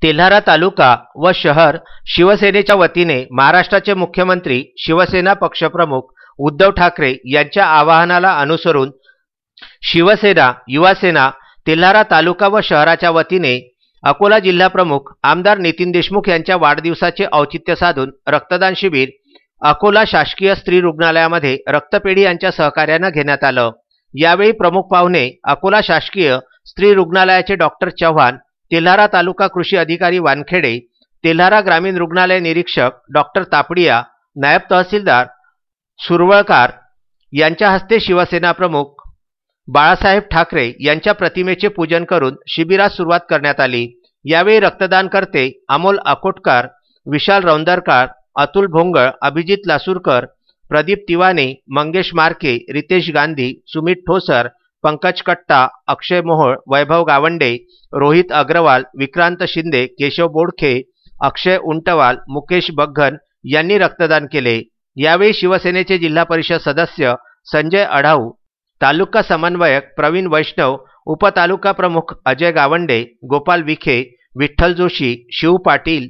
तेल्हारा तालुका व शहर शिवसेनेच्या वतीने महाराष्ट्राचे मुख्यमंत्री शिवसेना पक्षप्रमुख उद्धव ठाकरे यांच्या आवाहनाला अनुसरून शिवसेना युवासेना तेल्हारा तालुका व शहराच्या वतीने अकोला जिल्हा प्रमुख आमदार नितीन देशमुख यांच्या वाढदिवसाचे औचित्य साधून रक्तदान शिबिर अकोला शासकीय स्त्री रुग्णालयामध्ये रक्तपेढी यांच्या सहकार्याने घेण्यात आलं। यावेळी प्रमुख पाहुणे अकोला शासकीय स्त्री रुग्णालयाचे डॉक्टर चव्हाण, तेल्हारा तालुका कृषी अधिकारी वानखेडे, तेल्हारा ग्रामीण रुग्णालय निरीक्षक डॉक्टर तापडिया, नायब तहसीलदार सुरवळकार यांच्या हस्ते शिवसेना प्रमुख बाळासाहेब ठाकरे यांच्या प्रतिमेचे पूजन करून शिबिरास सुरुवात करण्यात आली। यावेळी रक्तदानकर्ते अमोल अकोटकर, विशाल रौंदरकर, अतुल भोंगळ, अभिजित लासूरकर, प्रदीप तिवाने, मंगेश मार्के, रितेश गांधी, सुमित ठोसर, पंकज कट्टा, अक्षय मोहोळ, वैभव गावंडे, रोहित अग्रवाल, विक्रांत शिंदे, केशव बोडखे, अक्षय उंटवाल, मुकेश बग्घन यांनी रक्तदान केले। यावेळी शिवसेनेचे जिल्हा परिषद सदस्य संजय अढाऊ, तालुका समन्वयक प्रवीण वैष्णव, उपतालुका प्रमुख अजय गावंडे, गोपाल विखे, विठ्ठल जोशी, शिव पाटील,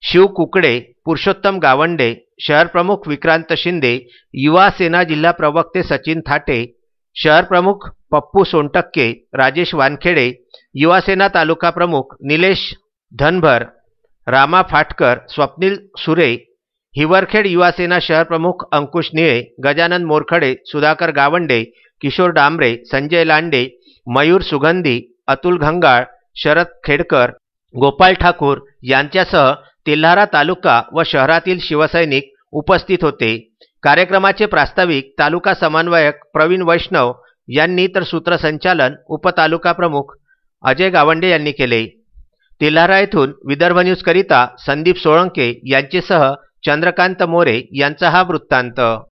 शिव कुकडे, पुरुषोत्तम गावंडे, शहर प्रमुख विक्रांत शिंदे, युवा सेना जिल्हा प्रवक्ते सचिन थाटे, शहर प्रमुख पप्पू सोनटक्के, राजेश वानखेडे, युवा सेना तालुका प्रमुख निलेश धनभर, रामा फाटकर, स्वप्नील सुरे, हिवरखेड युवा सेना शहर प्रमुख अंकुश निळे, गजानन मोरखडे, सुधाकर गावंडे, किशोर डांबरे, संजय लांडे, मयूर सुगंधी, अतुल घंगाळ, शरद खेडकर, गोपाल ठाकूर यांच्यासह तेल्हारा तालुका व शहरातील शिवसैनिक उपस्थित होते। कार्यक्रमाचे प्रास्ताविक तालुका समन्वयक प्रवीण वैष्णव यांनी तर सूत्रसंचालन उपतालुका प्रमुख अजय गावंडे यांनी केले। तेल्हारा येथून विदर्भ न्यूज करिता संदीप सोळंके यांच्यासह चंद्रकांत मोरे यांचा हा वृत्तांत।